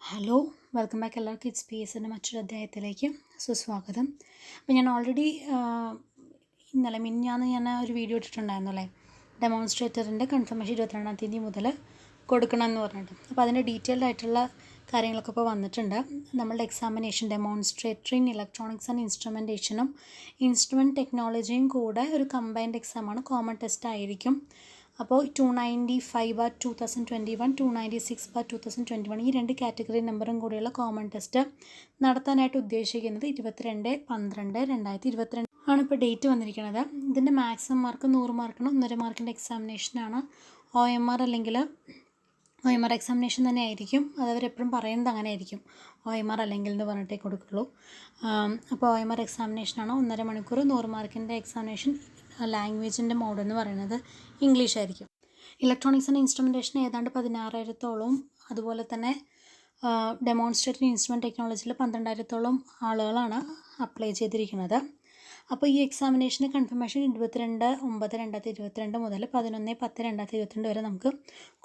Hello welcome back എല്ലാവർക്കും it's PSൻ്റെ മറ്റൊരു അധ്യായത്തിലേക്ക് സുസ്വാഗതം. അപ്പോൾ ഞാൻ ഓൾറെഡി മിനിഞ്ഞാന്ന് ഞാൻ ഒരു വീഡിയോ ഇട്ടിട്ടുണ്ടായിരുന്നു അല്ലേ, ഡെമോൺസ്ട്രേറ്ററിൻ്റെ കൺഫർമേഷൻ 22-ാം തീയതി മുതൽ കൊടുക്കണമെന്ന് പറഞ്ഞിട്ട്. അപ്പോൾ അതിൻ്റെ ഡീറ്റെയിൽഡ് ആയിട്ടുള്ള കാര്യങ്ങളൊക്കെ ഇപ്പോൾ വന്നിട്ടുണ്ട്. നമ്മളുടെ examination demonstrator in electronics and ഇൻസ്ട്രുമെൻറ്റേഷനും ഇൻസ്ട്രുമെൻറ്റ് ടെക്നോളജിയും കൂടെ ഒരു കമ്പൈൻഡ് എക്സാമാണ്, കോമൺ ടെസ്റ്റ് ആയിരിക്കും. അപ്പോൾ 295/2021, 296/2021 ഈ രണ്ട് കാറ്റഗറി നമ്പറും കൂടിയുള്ള കോമൺ ടെസ്റ്റ് നടത്താനായിട്ട് ഉദ്ദേശിക്കുന്നത് 22/12/2022 ആണ് ഇപ്പോൾ ഡേറ്റ് വന്നിരിക്കുന്നത്. ഇതിൻ്റെ മാക്സിമം മാർക്ക് 100 മാർക്കാണ്. 1.5 മാർക്കിൻ്റെ എക്സാമിനേഷനാണ്. OMR അല്ലെങ്കിൽ OMR എക്സാമിനേഷൻ തന്നെ ആയിരിക്കും. അതവരെപ്പോഴും പറയുന്നത് അങ്ങനെ ആയിരിക്കും, OMR അല്ലെങ്കിൽ എന്ന് പറഞ്ഞിട്ടേ കൊടുക്കുള്ളൂ. അപ്പോൾ OMR എക്സാമിനേഷനാണ്. 1.5 മണിക്കൂർ. 100 മാർക്കിൻ്റെ എക്സാമിനേഷൻ. ലാംഗ്വേജിൻ്റെ മോഡ് എന്ന് പറയുന്നത് ഇംഗ്ലീഷ് ആയിരിക്കും. ഇലക്ട്രോണിക്സ് ആൻഡ് ഇൻസ്ട്രുമെൻറ്റേഷൻ ഏതാണ്ട് 16,000-ഓളം, അതുപോലെ തന്നെ ഡെമോൺസ്ട്രേറ്റർ ഇൻസ്ട്രുമെൻറ്റ് ടെക്നോളജിയിൽ 12,000-ഓളം ആളുകളാണ് അപ്ലൈ ചെയ്തിരിക്കുന്നത്. അപ്പോൾ ഈ എക്സാമിനേഷന് കൺഫർമേഷൻ 22/9/2022 മുതൽ 11/10/2022 വരെ നമുക്ക്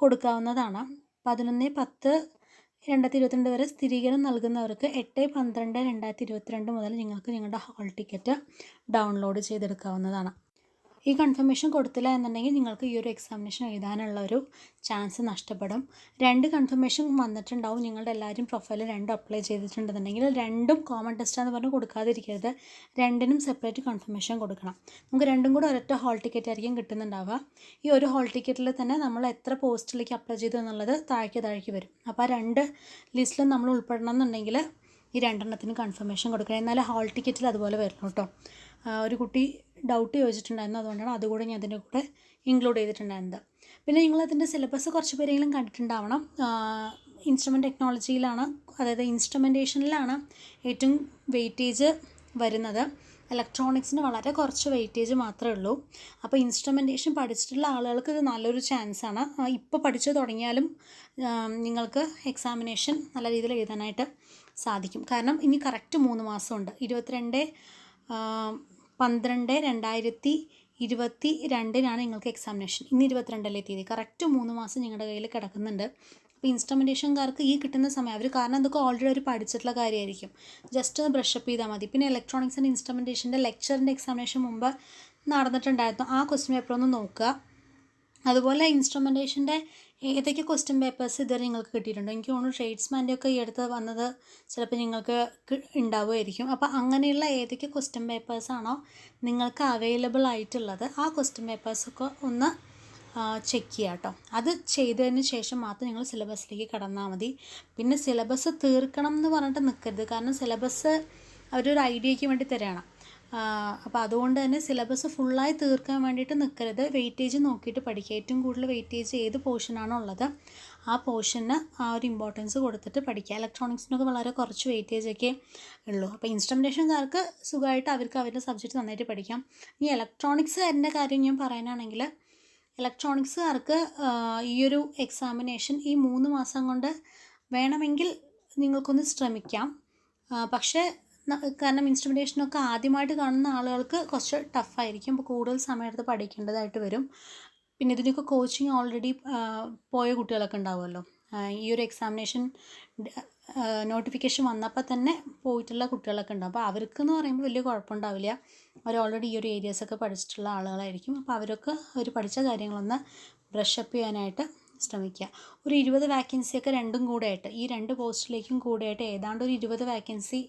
കൊടുക്കാവുന്നതാണ്. 11/10/2022 വരെ സ്ഥിരീകരണം നൽകുന്നവർക്ക് 8/12/2022 മുതൽ നിങ്ങൾക്ക് നിങ്ങളുടെ ഹാൾ ടിക്കറ്റ് ഡൗൺലോഡ് ചെയ്തെടുക്കാവുന്നതാണ്. ഈ കൺഫർമേഷൻ കൊടുത്തില്ല എന്നുണ്ടെങ്കിൽ നിങ്ങൾക്ക് ഈ ഒരു എക്സാമിനേഷൻ എഴുതാനുള്ള ഒരു ചാൻസ് നഷ്ടപ്പെടും. 2 കൺഫർമേഷൻ വന്നിട്ടുണ്ടാവും. നിങ്ങളുടെ എല്ലാവരും പ്രൊഫൈൽ 2 അപ്ലൈ ചെയ്തിട്ടുണ്ടെന്നുണ്ടെങ്കിൽ 2ഉം കോമൺ ടെസ്റ്റാന്ന് പറഞ്ഞ് കൊടുക്കാതിരിക്കരുത്. 2നും സെപ്പറേറ്റ് കൺഫർമേഷൻ കൊടുക്കണം. നമുക്ക് 2ഉം കൂടെ ഒരൊറ്റ ഹാൾ ടിക്കറ്റ് ആയിരിക്കും കിട്ടുന്നുണ്ടാവുക. ഈ ഒരു ഹാൾ ടിക്കറ്റിൽ തന്നെ നമ്മൾ എത്ര പോസ്റ്റിലേക്ക് അപ്ലൈ ചെയ്തു എന്നുള്ളത് താഴേക്ക് വരും. അപ്പോൾ ആ 2 ലിസ്റ്റിലും നമ്മൾ ഉൾപ്പെടണം എന്നുണ്ടെങ്കിൽ ഈ 2എണ്ണത്തിന് കൺഫർമേഷൻ കൊടുക്കണം. എന്നാലും ഹാൾ ടിക്കറ്റിൽ അതുപോലെ വരുന്നു കേട്ടോ. ഒരു കുട്ടി ഡൗട്ട് ചോദിച്ചിട്ടുണ്ടായിരുന്നു, അതുകൊണ്ടാണ് അതുകൂടെ ഞാൻ അതിൻ്റെ കൂടെ ഇൻക്ലൂഡ് ചെയ്തിട്ടുണ്ടായിരുന്നത്. പിന്നെ നിങ്ങളതിൻ്റെ സിലബസ് കുറച്ച് പേരെങ്കിലും കണ്ടിട്ടുണ്ടാവണം. ഇൻസ്ട്രുമെൻറ്റ് ടെക്നോളജിയിലാണ്, അതായത് ഇൻസ്ട്രുമെൻറ്റേഷനിലാണ് ഏറ്റവും വെയിറ്റേജ് വരുന്നത്. ഇലക്ട്രോണിക്സിന് വളരെ കുറച്ച് വെയിറ്റേജ് മാത്രമേ ഉള്ളൂ. അപ്പോൾ ഇൻസ്ട്രുമെൻറ്റേഷൻ പഠിച്ചിട്ടുള്ള ആളുകൾക്ക് ഇത് നല്ലൊരു ചാൻസാണ്. ഇപ്പോൾ പഠിച്ചു തുടങ്ങിയാലും നിങ്ങൾക്ക് എക്സാമിനേഷൻ നല്ല രീതിയിൽ എഴുതാനായിട്ട് സാധിക്കും. കാരണം ഇനി കറക്റ്റ് 3 മാസമുണ്ട്. 22/12/2022 നിങ്ങൾക്ക് എക്സാമിനേഷൻ. ഇന്ന് 22 തീയതി. കറക്റ്റ് 3 മാസം നിങ്ങളുടെ കയ്യിൽ കിടക്കുന്നുണ്ട്. അപ്പോൾ ഇൻസ്ട്രുമെൻറ്റേഷൻകാർക്ക് ഈ കിട്ടുന്ന സമയം അവർ, കാരണം ഇതൊക്കെ ഓൾറെഡി അവർ പഠിച്ചിട്ടുള്ള കാര്യമായിരിക്കും, ജസ്റ്റ് ഒന്ന് ബ്രഷപ്പ് ചെയ്താൽ മതി. പിന്നെ ഇലക്ട്രോണിക്സ് ആൻഡ് ഇൻസ്ട്രുമെൻറ്റേഷൻ്റെ ലെക്ചറിൻ്റെ എക്സാമിനേഷൻ മുമ്പ് നടന്നിട്ടുണ്ടായിരുന്നു. ആ ക്വസ്റ്റ്യൻ പേപ്പർ ഒന്ന് നോക്കുക. അതുപോലെ ഇൻസ്ട്രുമെൻറ്റേഷൻ്റെ ഏതൊക്കെ ക്വസ്റ്റ്യൻ പേപ്പേഴ്സ് ഇതുവരെ നിങ്ങൾക്ക് കിട്ടിയിട്ടുണ്ടോ? എനിക്ക് തോന്നുന്നു ട്രേഡ്സ്മാൻ്റെ ഒക്കെ ഈ അടുത്ത് വന്നത് ചിലപ്പോൾ നിങ്ങൾക്ക് ഉണ്ടാവുമായിരിക്കും. അപ്പോൾ അങ്ങനെയുള്ള ഏതൊക്കെ ക്വസ്റ്റ്യൻ പേപ്പേഴ്സാണോ നിങ്ങൾക്ക് അവൈലബിൾ ആയിട്ടുള്ളത് ആ ക്വസ്റ്റ്യൻ പേപ്പേഴ്സൊക്കെ ഒന്ന് ചെക്ക് ചെയ്യുക കേട്ടോ. അത് ചെയ്തതിന് ശേഷം മാത്രം നിങ്ങൾ സിലബസിലേക്ക് കടന്നാൽ മതി. പിന്നെ സിലബസ് തീർക്കണം എന്ന് പറഞ്ഞിട്ട് നിൽക്കരുത്. കാരണം സിലബസ് അവരൊരു ഐഡിയയ്ക്ക് വേണ്ടി തരാണ്. അപ്പോൾ അതുകൊണ്ട് തന്നെ സിലബസ് ഫുള്ളായി തീർക്കാൻ വേണ്ടിയിട്ട് നിൽക്കരുത്. വെയിറ്റേജ് നോക്കിയിട്ട് പഠിക്കുക. ഏറ്റവും കൂടുതൽ വെയിറ്റേജ് ഏത് പോർഷനാണോ ഉള്ളത് ആ പോർഷന് ആ ഒരു ഇമ്പോർട്ടൻസ് കൊടുത്തിട്ട് പഠിക്കുക. ഇലക്ട്രോണിക്സിനൊക്കെ വളരെ കുറച്ച് വെയിറ്റേജൊക്കെ ഉള്ളൂ. അപ്പോൾ ഇൻസ്ട്രുമെൻറ്റേഷൻകാർക്ക് സുഖമായിട്ട് അവർക്ക് അവരുടെ സബ്ജക്റ്റ് നന്നായിട്ട് പഠിക്കാം. ഈ ഇലക്ട്രോണിക്സുകാരൻ്റെ കാര്യം ഞാൻ പറയാനാണെങ്കിൽ, ഇലക്ട്രോണിക്സുകാർക്ക് ഈ ഒരു എക്സാമിനേഷൻ ഈ 3 മാസം കൊണ്ട് വേണമെങ്കിൽ നിങ്ങൾക്കൊന്ന് ശ്രമിക്കാം. പക്ഷേ കാരണം ഇൻസ്ട്രുമെൻറ്റേഷനൊക്കെ ആദ്യമായിട്ട് കാണുന്ന ആളുകൾക്ക് കുറച്ച് ടഫായിരിക്കും. അപ്പോൾ കൂടുതൽ സമയമെടുത്ത് പഠിക്കേണ്ടതായിട്ട് വരും. പിന്നെ ഇതിനൊക്കെ കോച്ചിങ് ഓൾറെഡി പോയ കുട്ടികളൊക്കെ ഉണ്ടാവുമല്ലോ. ഈ ഒരു എക്സാമിനേഷൻ നോട്ടിഫിക്കേഷൻ വന്നപ്പോൾ തന്നെ പോയിട്ടുള്ള കുട്ടികളൊക്കെ ഉണ്ടാവും. അപ്പോൾ അവർക്കെന്ന് പറയുമ്പോൾ വലിയ കുഴപ്പമുണ്ടാവില്ല. അവർ ഓൾറെഡി ഈ ഒരു ഏരിയാസൊക്കെ പഠിച്ചിട്ടുള്ള ആളുകളായിരിക്കും. അപ്പോൾ അവരൊക്കെ അവർ പഠിച്ച കാര്യങ്ങളൊന്ന് ബ്രഷപ്പ് ചെയ്യാനായിട്ട് ശ്രമിക്കുക. ഒരു 20 വാക്കൻസിയൊക്കെ രണ്ടും കൂടെ ആയിട്ട്, ഈ 2 പോസ്റ്റിലേക്കും കൂടെ ആയിട്ട് ഏതാണ്ട് ഒരു 20 വാക്കൻസി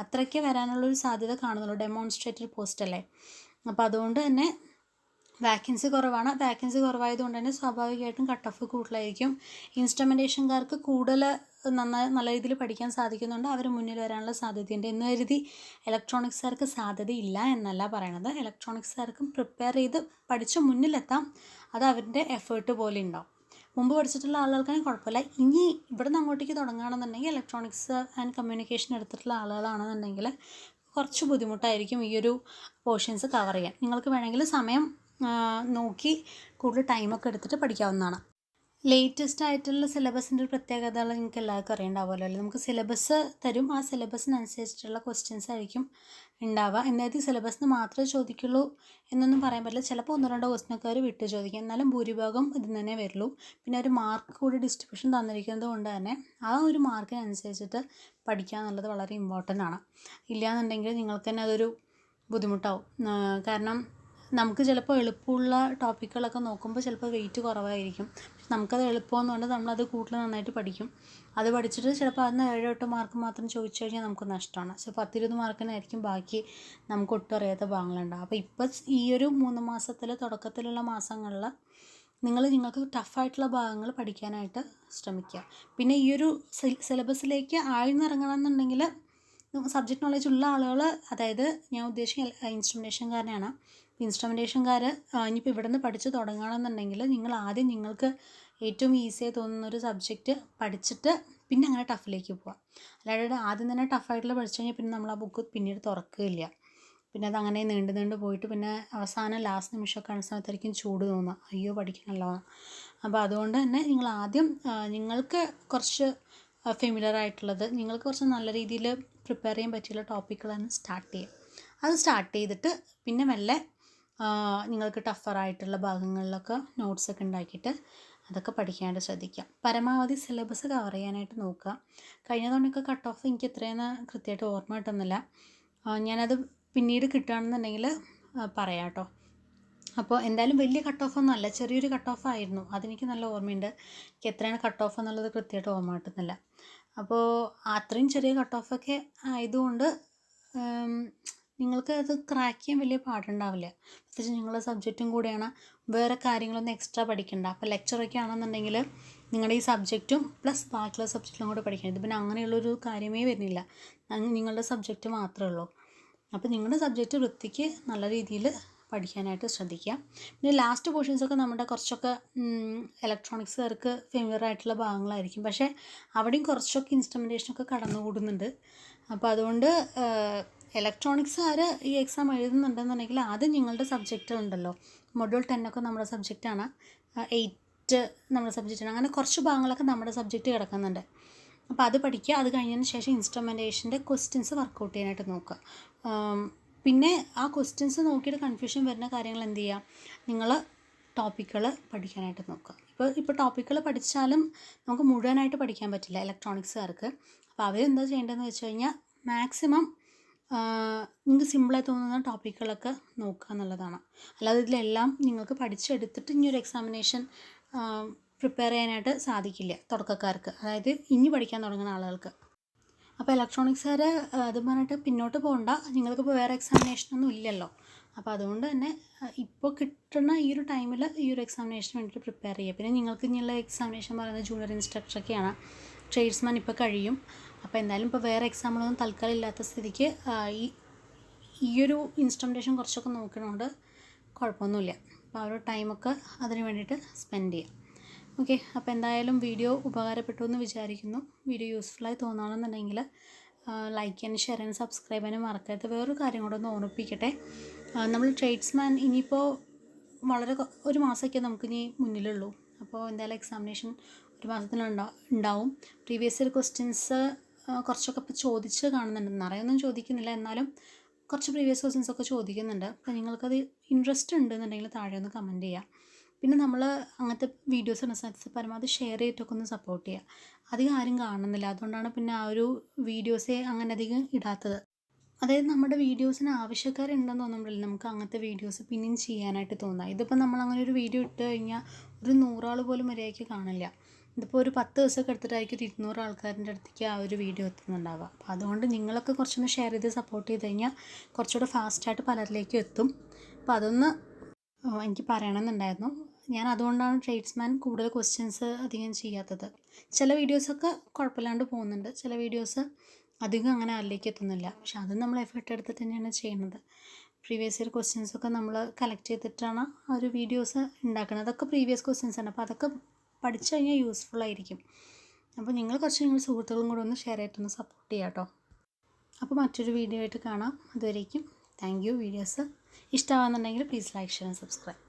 അത്രയ്ക്ക് വരാനുള്ളൊരു സാധ്യത കാണുന്നുള്ളൂ. ഡെമോൺസ്ട്രേറ്റർ പോസ്റ്റ് അല്ലേ. അപ്പോൾ അതുകൊണ്ട് തന്നെ വാക്കൻസി കുറവാണ്. വാക്കൻസി കുറവായതുകൊണ്ട് തന്നെ സ്വാഭാവികമായിട്ടും കട്ട് ഓഫ് കൂടുതലായിരിക്കും. ഇൻസ്ട്രുമെൻറ്റേഷൻകാർക്ക് കൂടുതൽ നല്ല രീതിയിൽ പഠിക്കാൻ സാധിക്കുന്നുണ്ട്. അവർ മുന്നിൽ വരാനുള്ള സാധ്യതയുണ്ട് എന്ന് കരുതി ഇലക്ട്രോണിക്സുകാർക്ക് സാധ്യതയില്ല എന്നല്ല പറയണത്. ഇലക്ട്രോണിക്സുകാർക്കും പ്രിപ്പയർ ചെയ്ത് പഠിച്ച് മുന്നിലെത്താം. അത് അവരുടെ എഫേർട്ട് പോലെ ഉണ്ടാവും. മുമ്പ് പഠിച്ചിട്ടുള്ള ആളുകൾക്കാണെങ്കിൽ കുഴപ്പമില്ല. ഇനി ഇവിടെ നിന്ന് അങ്ങോട്ടേക്ക് തുടങ്ങുകയാണെന്നുണ്ടെങ്കിൽ ഇലക്ട്രോണിക്സ് ആൻഡ് കമ്മ്യൂണിക്കേഷൻ എടുത്തിട്ടുള്ള ആളുകളാണെന്നുണ്ടെങ്കിൽ കുറച്ച് ബുദ്ധിമുട്ടായിരിക്കും ഈ ഒരു പോർഷൻസ് കവർ ചെയ്യാൻ. നിങ്ങൾക്ക് വേണമെങ്കിൽ സമയം നോക്കി കൂടുതൽ ടൈമൊക്കെ എടുത്തിട്ട് പഠിക്കാവുന്നതാണ്. ലേറ്റസ്റ്റ് ആയിട്ടുള്ള സിലബസിൻ്റെ ഒരു പ്രത്യേകത നിങ്ങൾക്ക് എല്ലാവർക്കും അറിയണ്ടാവുമല്ലോ അല്ലേ. നമുക്ക് സിലബസ് തരും, ആ സിലബസിനനുസരിച്ചിട്ടുള്ള ക്വസ്റ്റ്യൻസ് ആയിരിക്കും ഉണ്ടാവുക. എന്നാലും സിലബസിന് മാത്രമേ ചോദിക്കുള്ളൂ എന്നൊന്നും പറയാൻ പറ്റില്ല. ചിലപ്പോൾ 1-2 ക്വസ്റ്റ്യനൊക്കെ അവർ വിട്ട് ചോദിക്കും, എന്നാലും ഭൂരിഭാഗം ഇതിൽ തന്നെ വരുള്ളൂ. പിന്നെ ഒരു മാർക്ക് കൂടി ഡിസ്ട്രിബ്യൂഷൻ തന്നിരിക്കുന്നത് കൊണ്ട് തന്നെ ആ ഒരു മാർക്കിനനുസരിച്ചിട്ട് പഠിക്കുക എന്നുള്ളത് വളരെ ഇമ്പോർട്ടൻ്റ് ആണ്. ഇല്ലയെന്നുണ്ടെങ്കിൽ നിങ്ങൾക്ക് തന്നെ അതൊരു ബുദ്ധിമുട്ടാവും. കാരണം നമുക്ക് ചിലപ്പോൾ എളുപ്പമുള്ള ടോപ്പിക്കുകളൊക്കെ നോക്കുമ്പോൾ ചിലപ്പോൾ വെയിറ്റ് കുറവായിരിക്കും. പക്ഷെ നമുക്കത് എളുപ്പമെന്നുകൊണ്ട് നമ്മളത് കൂടുതൽ നന്നായിട്ട് പഠിക്കും. അത് പഠിച്ചിട്ട് ചിലപ്പോൾ അതിന് 7-8 മാർക്ക് മാത്രം ചോദിച്ചു കഴിഞ്ഞാൽ നമുക്ക് നഷ്ടമാണ്. പക്ഷേ 10-20 മാർക്കിനായിരിക്കും ബാക്കി നമുക്ക് ഒട്ടും അറിയാത്ത ഭാഗങ്ങളുണ്ടാകും. അപ്പോൾ ഇപ്പോൾ ഈ ഒരു 3 മാസത്തിൽ തുടക്കത്തിലുള്ള മാസങ്ങളിൽ നിങ്ങൾക്ക് ടഫായിട്ടുള്ള ഭാഗങ്ങൾ പഠിക്കാനായിട്ട് ശ്രമിക്കുക. പിന്നെ ഈ ഒരു സിലബസിലേക്ക് ആഴ്ന്നിറങ്ങണം എന്നുണ്ടെങ്കിൽ സബ്ജക്റ്റ് നോളേജ് ഉള്ള ആളുകൾ, അതായത് ഞാൻ ഉദ്ദേശിക്കുന്ന ഇൻസ്ട്രുമെൻറ്റേഷൻകാരനാണ്. ഇൻസ്ട്രുമെൻറ്റേഷൻകാർ ഇനിയിപ്പോൾ ഇവിടെ നിന്ന് പഠിച്ച് തുടങ്ങണമെന്നുണ്ടെങ്കിൽ നിങ്ങൾ ആദ്യം നിങ്ങൾക്ക് ഏറ്റവും ഈസിയായി തോന്നുന്നൊരു സബ്ജക്റ്റ് പഠിച്ചിട്ട് പിന്നെ അങ്ങനെ ടഫിലേക്ക് പോവാം. അല്ലാതെ ആദ്യം തന്നെ ടഫായിട്ടുള്ള പഠിച്ചു കഴിഞ്ഞാൽ പിന്നെ നമ്മൾ ആ ബുക്ക് പിന്നീട് തുറക്കുകയില്ല. പിന്നെ അതങ്ങനെ നീണ്ട് പോയിട്ട് പിന്നെ അവസാനം ലാസ്റ്റ് നിമിഷമൊക്കെ കാണുന്ന സമയത്തായിരിക്കും ചൂട് തോന്നുക, അയ്യോ പഠിക്കണമല്ലോ. അപ്പോൾ അതുകൊണ്ട് തന്നെ നിങ്ങൾ ആദ്യം നിങ്ങൾക്ക് കുറച്ച് ഫെമിലിയർ ആയിട്ടുള്ളത്, നിങ്ങൾക്ക് കുറച്ച് നല്ല രീതിയിൽ പ്രിപ്പയർ ചെയ്യാൻ പറ്റിയുള്ള ടോപ്പിക്കുകളാണ് സ്റ്റാർട്ട് ചെയ്യുക. അത് സ്റ്റാർട്ട് ചെയ്തിട്ട് പിന്നെ മെല്ലെ നിങ്ങൾക്ക് ടഫറായിട്ടുള്ള ഭാഗങ്ങളിലൊക്കെ നോട്ട്സൊക്കെ ഉണ്ടാക്കിയിട്ട് അതൊക്കെ പഠിക്കാനായിട്ട് ശ്രദ്ധിക്കുക. പരമാവധി സിലബസ് കവർ ചെയ്യാനായിട്ട് നോക്കുക. കഴിഞ്ഞ തവണയൊക്കെ കട്ട് ഓഫ് എനിക്ക് എത്രയെന്ന് കൃത്യമായിട്ട് ഓർമ്മ കിട്ടുന്നില്ല. ഞാനത് പിന്നീട് കിട്ടുകയാണെന്നുണ്ടെങ്കിൽ പറയാം കേട്ടോ. അപ്പോൾ എന്തായാലും വലിയ കട്ട് ഓഫ് ഒന്നും അല്ല, ചെറിയൊരു കട്ട് ഓഫ് ആയിരുന്നു. അതെനിക്ക് നല്ല ഓർമ്മയുണ്ട്. എനിക്ക് എത്രയാണ് കട്ട് ഓഫ് എന്നുള്ളത് കൃത്യമായിട്ട് ഓർമ്മ കിട്ടുന്നില്ല. അപ്പോൾ അത്രയും ചെറിയ കട്ട് ഓഫൊക്കെ ആയതുകൊണ്ട് നിങ്ങൾക്ക് അത് ക്രാക്ക് ചെയ്യാൻ വലിയ പാടുണ്ടാവില്ല. പ്രത്യേകിച്ച് നിങ്ങളുടെ സബ്ജക്റ്റും കൂടെയാണ്, വേറെ കാര്യങ്ങളൊന്നും എക്സ്ട്രാ പഠിക്കണ്ട. അപ്പോൾ ലെക്ചറൊക്കെ ആണെന്നുണ്ടെങ്കിൽ നിങ്ങളുടെ ഈ സബ്ജക്റ്റും പ്ലസ് ബാക്കിയുള്ള സബ്ജക്റ്റിലും കൂടെ പഠിക്കണം. ഇത് പിന്നെ അങ്ങനെയുള്ളൊരു കാര്യമേ വരുന്നില്ല, നിങ്ങളുടെ സബ്ജക്റ്റ് മാത്രമേ ഉള്ളൂ. അപ്പോൾ നിങ്ങളുടെ സബ്ജക്റ്റ് വൃത്തിക്ക് നല്ല രീതിയിൽ പഠിക്കാനായിട്ട് ശ്രദ്ധിക്കുക. പിന്നെ ലാസ്റ്റ് പോർഷൻസൊക്കെ നമ്മുടെ കുറച്ചൊക്കെ ഇലക്ട്രോണിക്സുകാർക്ക് ഫെമിലിയർ ആയിട്ടുള്ള ഭാഗങ്ങളായിരിക്കും. പക്ഷേ അവിടെയും കുറച്ചൊക്കെ ഇൻസ്ട്രുമെൻറ്റേഷനൊക്കെ കടന്നുകൂടുന്നുണ്ട്. അപ്പോൾ അതുകൊണ്ട് ഇലക്ട്രോണിക്സുകാർ ഈ എക്സാം എഴുതുന്നുണ്ടെന്നുണ്ടെങ്കിൽ ആദ്യം നിങ്ങളുടെ സബ്ജക്റ്റ് ഉണ്ടല്ലോ, മൊഡ്യൂൾ 10 നമ്മുടെ സബ്ജക്റ്റാണ്, 8 നമ്മുടെ സബ്ജക്റ്റാണ്, അങ്ങനെ കുറച്ച് ഭാഗങ്ങളൊക്കെ നമ്മുടെ സബ്ജക്റ്റ് കിടക്കുന്നുണ്ട്. അപ്പോൾ അത് പഠിക്കുക. അത് കഴിഞ്ഞതിന് ശേഷം ഇൻസ്ട്രുമെൻറ്റേഷൻ്റെ ക്വസ്റ്റ്യൻസ് വർക്കൗട്ട് ചെയ്യാനായിട്ട് നോക്കുക. പിന്നെ ആ ക്വസ്റ്റ്യൻസ് നോക്കിയിട്ട് കൺഫ്യൂഷൻ വരുന്ന കാര്യങ്ങൾ എന്ത് ചെയ്യുക, നിങ്ങൾ ടോപ്പിക്കുകൾ പഠിക്കാനായിട്ട് നോക്കുക. ഇപ്പോൾ ടോപ്പിക്കുകൾ പഠിച്ചാലും നമുക്ക് മുഴുവനായിട്ട് പഠിക്കാൻ പറ്റില്ല ഇലക്ട്രോണിക്സുകാർക്ക്. അപ്പോൾ അവരെന്താ ചെയ്യേണ്ടതെന്ന് വെച്ച് കഴിഞ്ഞാൽ മാക്സിമം നിങ്ങൾക്ക് സിമ്പിളായി തോന്നുന്ന ടോപ്പിക്കുകളൊക്കെ നോക്കുക എന്നുള്ളതാണ്. അല്ലാതെ ഇതിലെല്ലാം നിങ്ങൾക്ക് പഠിച്ചെടുത്തിട്ട് ഇനിയൊരു എക്സാമിനേഷൻ പ്രിപ്പയർ ചെയ്യാനായിട്ട് സാധിക്കില്ല തുടക്കക്കാർക്ക്, അതായത് ഇനി പഠിക്കാൻ തുടങ്ങുന്ന ആളുകൾക്ക്. അപ്പോൾ ഇലക്ട്രോണിക്സുകാർ അത് പറഞ്ഞിട്ട് പിന്നോട്ട് പോകണ്ട, നിങ്ങൾക്കിപ്പോൾ വേറെ എക്സാമിനേഷനൊന്നും ഇല്ലല്ലോ. അപ്പോൾ അതുകൊണ്ട് തന്നെ ഇപ്പോൾ കിട്ടുന്ന ഈ ഒരു ടൈമിൽ ഈ ഒരു എക്സാമിനേഷന് വേണ്ടിയിട്ട് പ്രിപ്പയർ ചെയ്യുക. പിന്നെ നിങ്ങൾക്ക് ഇനിയുള്ള എക്സാമിനേഷൻ പറയുന്നത് ജൂനിയർ ഇൻസ്ട്രക്ടറൊക്കെയാണ്. ട്രേഡ്സ്മാൻ ഇപ്പോൾ കഴിയും. അപ്പോൾ എന്തായാലും ഇപ്പോൾ വേറെ എക്സാമുകളൊന്നും തൽക്കാലം ഇല്ലാത്ത സ്ഥിതിക്ക് ഈ ഒരു ഇൻസ്ട്രുമെൻറ്റേഷൻ കുറച്ചൊക്കെ നോക്കണോണ്ട് കുഴപ്പമൊന്നുമില്ല. അപ്പോൾ ആ ഒരു ടൈമൊക്കെ അതിന് വേണ്ടിയിട്ട് സ്പെൻഡ് ചെയ്യാം. ഓക്കെ, അപ്പോൾ എന്തായാലും വീഡിയോ ഉപകാരപ്പെട്ടു എന്ന് വിചാരിക്കുന്നു. വീഡിയോ യൂസ്ഫുള്ളായി തോന്നുകയാണെന്നുണ്ടെങ്കിൽ ലൈക്ക് ചെയ്യാനും ഷെയർ ചെയ്യാനും സബ്സ്ക്രൈബ് ചെയ്യാനും മറക്കരുത്. വേറൊരു കാര്യം കൂടെ ഒന്ന് ഓർമ്മിപ്പിക്കട്ടെ, നമ്മൾ ട്രേഡ്സ്മാൻ ഇനിയിപ്പോൾ വളരെ ഒരു മാസമൊക്കെ നമുക്കിനി മുന്നിലുള്ളൂ. അപ്പോൾ എന്തായാലും എക്സാമിനേഷൻ ഒരു മാസത്തിനുണ്ടാവും. പ്രീവിയസ് ഇയർ ക്വസ്റ്റ്യൻസ് കുറച്ചൊക്കെ ഇപ്പോൾ ചോദിച്ച് കാണുന്നുണ്ട്, നിറയൊന്നും ചോദിക്കുന്നില്ല, എന്നാലും കുറച്ച് പ്രീവിയസ് ക്വസ്റ്റ്യൻസൊക്കെ ചോദിക്കുന്നുണ്ട്. അപ്പോൾ നിങ്ങൾക്കത് ഇൻട്രസ്റ്റ് ഉണ്ടെന്നുണ്ടെങ്കിൽ താഴെ ഒന്ന് കമൻറ്റ് ചെയ്യുക. പിന്നെ നമ്മൾ അങ്ങനത്തെ വീഡിയോസ് ഇടുന്ന സമയത്ത് പരമാവധി ഷെയർ ചെയ്തിട്ടൊക്കെ ഒന്ന് സപ്പോർട്ട് ചെയ്യുക. അധികം ആരും കാണുന്നില്ല, അതുകൊണ്ടാണ് പിന്നെ ആ ഒരു വീഡിയോസേ അങ്ങനെ അധികം ഇടാത്തത്. അതായത് നമ്മുടെ വീഡിയോസിന് ആവശ്യക്കാരുണ്ടെന്ന് തോന്നുമ്പോഴല്ലേ നമുക്ക് അങ്ങനത്തെ വീഡിയോസ് പിന്നെയും ചെയ്യാനായിട്ട് തോന്നുക. ഇതിപ്പോൾ നമ്മൾ അങ്ങനെ ഒരു വീഡിയോ ഇട്ട് കഴിഞ്ഞാൽ ഒരു 100 ആൾ പോലും മര്യാദയ്ക്ക് കാണില്ല. ഇതിപ്പോൾ ഒരു 10 ദിവസമൊക്കെ എടുത്തിട്ടായിരിക്കും 200 ആൾക്കാരുടെ അടുത്തേക്ക് ആ ഒരു വീഡിയോ എത്തുന്നുണ്ടാവുക. അപ്പോൾ അതുകൊണ്ട് നിങ്ങളൊക്കെ കുറച്ചൊന്ന് ഷെയർ ചെയ്ത് സപ്പോർട്ട് ചെയ്ത് കഴിഞ്ഞാൽ കുറച്ചുകൂടെ ഫാസ്റ്റായിട്ട് പലരിലേക്കും എത്തും. അപ്പോൾ അതൊന്ന് എനിക്ക് പറയണമെന്നുണ്ടായിരുന്നു. ഞാൻ അതുകൊണ്ടാണ് ട്രേഡ്സ്മാൻ കൂടുതൽ ക്വസ്റ്റ്യൻസ് അധികം ചെയ്യാത്തത്. ചില വീഡിയോസൊക്കെ കുഴപ്പമില്ലാണ്ട് പോകുന്നുണ്ട്, ചില വീഡിയോസ് അധികം അങ്ങനെ അതിലേക്ക് എത്തുന്നില്ല. പക്ഷെ അതും നമ്മൾ എഫേർട്ട് എടുത്തിട്ട് തന്നെയാണ് ചെയ്യുന്നത്. പ്രീവിയസ് ഇയർ ക്വസ്റ്റ്യൻസൊക്കെ നമ്മൾ കളക്ട് ചെയ്തിട്ടാണ് ആ ഒരു വീഡിയോസ് ഉണ്ടാക്കുന്നത്. അതൊക്കെ പ്രീവിയസ് ക്വസ്റ്റ്യൻസ് ആണ്. അപ്പോൾ അതൊക്കെ പഠിച്ചു കഴിഞ്ഞാൽ യൂസ്ഫുൾ ആയിരിക്കും. അപ്പോൾ നിങ്ങൾ കുറച്ച് നിങ്ങളുടെ സുഹൃത്തുക്കളും കൂടെ ഒന്ന് ഷെയർ ചെയ്തിട്ടൊന്ന് സപ്പോർട്ട് ചെയ്യാം കേട്ടോ. അപ്പോൾ മറ്റൊരു വീഡിയോ ആയിട്ട് കാണാം. അതുവരേക്കും താങ്ക് യു. വീഡിയോസ് ഇഷ്ടമാകുന്നുണ്ടെങ്കിൽ please like share and subscribe.